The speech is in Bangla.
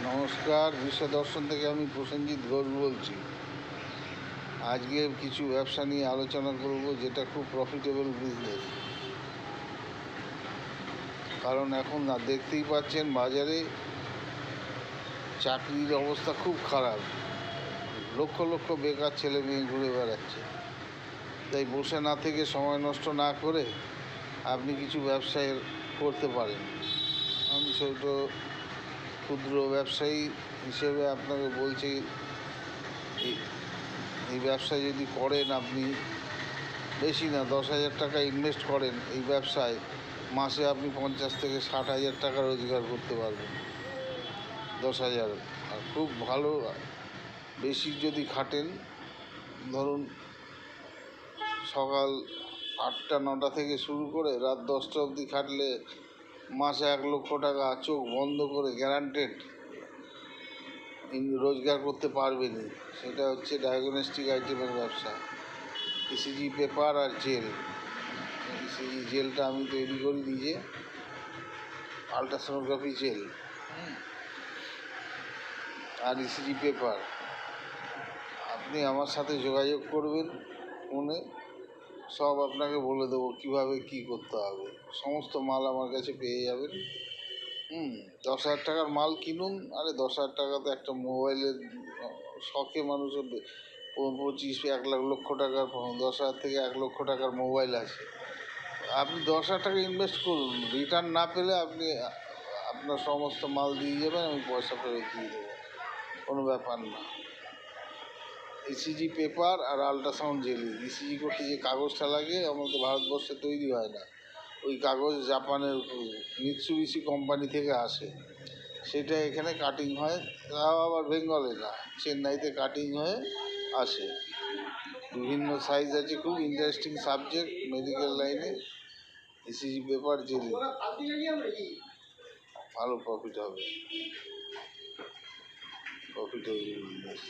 নমস্কার, বিশ্ব দর্শন থেকে আমি প্রসেনজিৎ ঘোষ বলছি। আজকে কিছু ব্যবসা নিয়ে আলোচনা করব, যেটা খুব প্রফিটেবল বিজনেস। কারণ এখন না দেখতেই পাচ্ছেন বাজারে চাকরির অবস্থা খুব খারাপ। লক্ষ লক্ষ বেকার ছেলে মেয়ে ঘুরে বেড়াচ্ছে। তাই বসে না থেকে, সময় নষ্ট না করে আপনি কিছু ব্যবসায় করতে পারেন। আমি ছোট ক্ষুদ্র ব্যবসায়ী হিসেবে আপনাকে বলছি, এই ব্যবসা যদি করেন, আপনি বেশি না 10,000 টাকা ইনভেস্ট করেন এই ব্যবসায়, মাসে আপনি 50 থেকে 60,000 টাকা রোজগার করতে পারবেন। 10,000 আর খুব ভালো। বেশি যদি খাটেন, ধরুন সকাল 8টা-9টা থেকে শুরু করে রাত 10টা অবধি খাটলে মাসে 1,00,000 টাকা চোখ বন্ধ করে গ্যারান্টেড রোজগার করতে পারবেনই। সেটা হচ্ছে ডায়াগনস্টিক আইটেমের ব্যবসা। ইসিজি পেপার আর জেল। ইসিজি জেলটা আমি তৈরি করি নিজে, আলট্রাসোনোগ্রাফি জেল আর ইসিজি পেপার। আপনি আমার সাথে যোগাযোগ করবেন ফোনে, সব আপনাকে বলে দেবো কীভাবে কী করতে হবে। সমস্ত মাল আমার কাছে পেয়ে যাবেন। 10,000 টাকার মাল কিনুন। আরে 10,000 টাকাতে একটা মোবাইলের শখে মানুষের 25-1 লক্ষ টাকার, 10,000 থেকে 1 লক্ষ টাকার মোবাইল আছে। আপনি 10,000 টাকা ইনভেস্ট করুন, রিটার্ন না পেলে আপনি আপনার সমস্ত মাল দিয়ে যাবেন, আমি পয়সা ফেরত দিয়ে দেবো, কোনো ব্যাপার না। ইসিজি পেপার আর আল্ট্রাসাউন্ড জেলি। ইসিজি করতে যে কাগজটা লাগে আমাদের ভারতবর্ষে তৈরি হয় না, ওই কাগজ জাপানের মিৎসুবিশি কোম্পানি থেকে আসে। সেটা এখানে কাটিং হয়, তাও আবার বেঙ্গলে না, চেন্নাইতে কাটিং হয়ে আসে। বিভিন্ন সাইজ আছে, খুব ইন্টারেস্টিং সাবজেক্ট মেডিকেল লাইনে। ইসিজি পেপার জেলি, ভালো প্রফিট হবে, প্রফিট হবে বিজনেস।